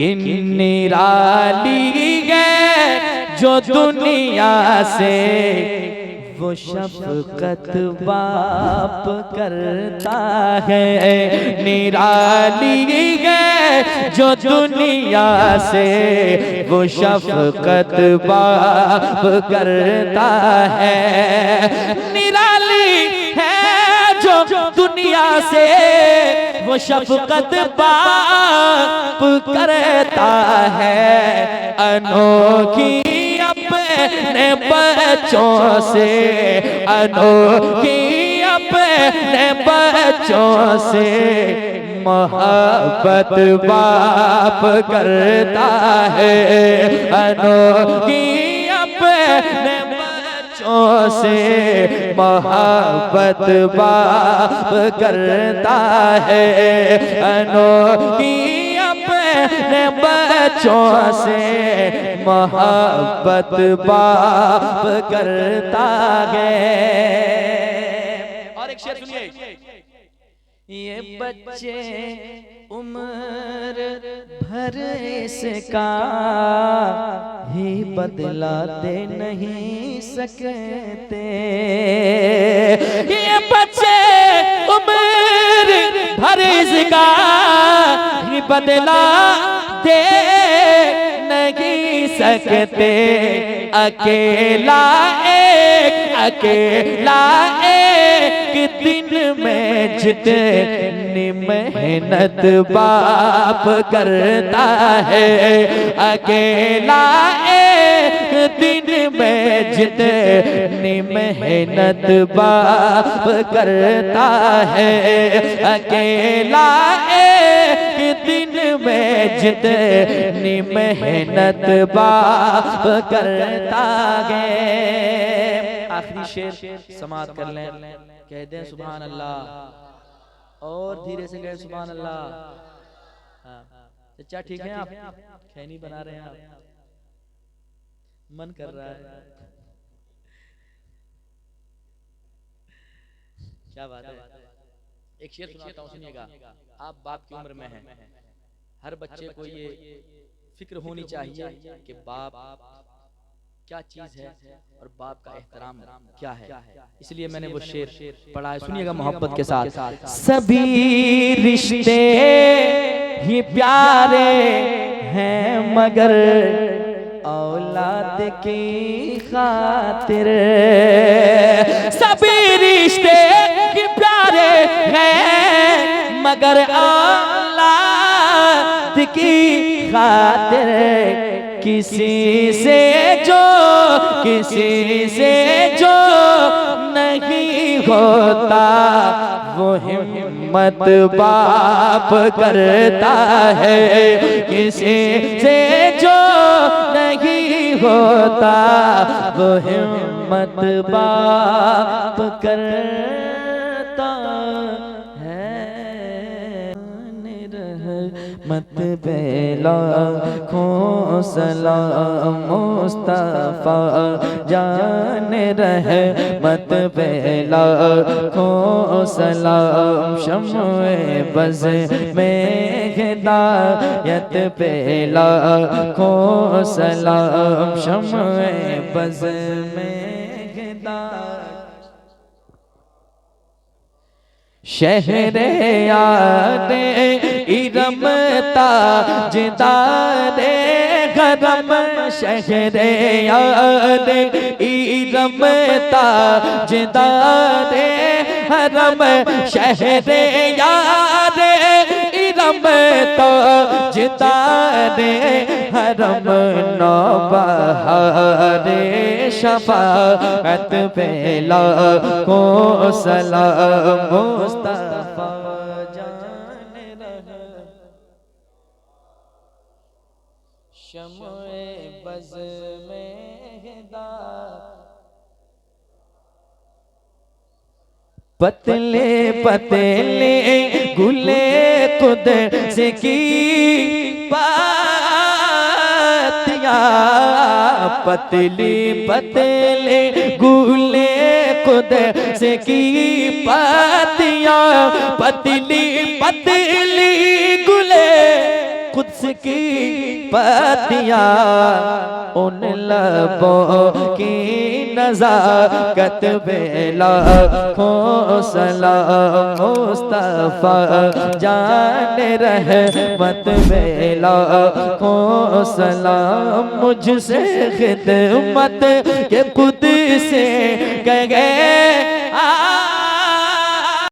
निराली है जो दुनिया से वो शफकत बाप करता है। निराली है जो दुनिया से वो शफकत बाप करता है। निराली है जो दुनिया से वो शफकत बाप करता है। अनोखी अपने बच्चों से, अनोखी अपने बच्चों से मोहब्बत बाप करता है। अनोखी अपने बच्चों से मोहब्बत बाप करता है। अनोखी अपने बच्चों से मोहब्बत बाप करता है। और एक शेर सुनिए। ये बच्चे उम्र भर इसका ही बदला दे नहीं सकते। ये बच्चे उम्र भर इसका ही बदला दे नहीं सकते। अकेला एक दिन में जितनी मेहनत बाप करता है। अकेला एक दिन में जितनी मेहनत बाप करता है। अकेला एक दिन में जितनी मेहनत बाप करता है। आखिरी शेर समाप्त कर लें। कह दें सुभान अल्लाह और धीरे से कहें सुभान अल्लाह। चचा ठीक है आप? खैनी बना रहे हैं आप? मन कर रहा है। क्या बात है। एक शेर सुनाता हूँ, सुनिएगा। आप बाप की उम्र में हैं। हर बच्चे को ये फिक्र होनी चाहिए कि बाप क्या चीज है और बाप का एहतराम क्या है। इसलिए मैंने वो शेर पढ़ा है, सुनिएगा मोहब्बत के साथ। सभी रिश्ते ही प्यारे हैं मगर औलाद की खातिर। सभी रिश्ते ही प्यारे हैं मगर औलाद की खातिर। किसी से जो नहीं होता वो हिम्मत बाप करता है। किसी से जो नहीं होता वो हिम्मत बाप करता है। मत बेला खो सलाम मुस्तफा जान रहे। मत बेला खो सलाम शम्ए बज़ में हिदायत बेला खो सलाम शम्ए बज़ में हिदायत। शहरे यादे इरम ताजदारे गरम। शहरे यादे इरम ताजदारे हरम। शहरे यादे इरम ताजदारे हरम। नौबहारे शफाअत बेला को सलाम मुस्तफा जान रहे। शम्ए बज़ में हिदायत। पतले पतले गुले कुदस की पातियाँ। पतली पतले गुले कुदस की पातियाँ। पतली पतली गुले कुद्स की पत्तियां उन लबों की नज़ाकत में लाखों सलाम मुस्तफा जान रहमत में लाखों सलाम मुझसे खिदमत के खुद से कह गए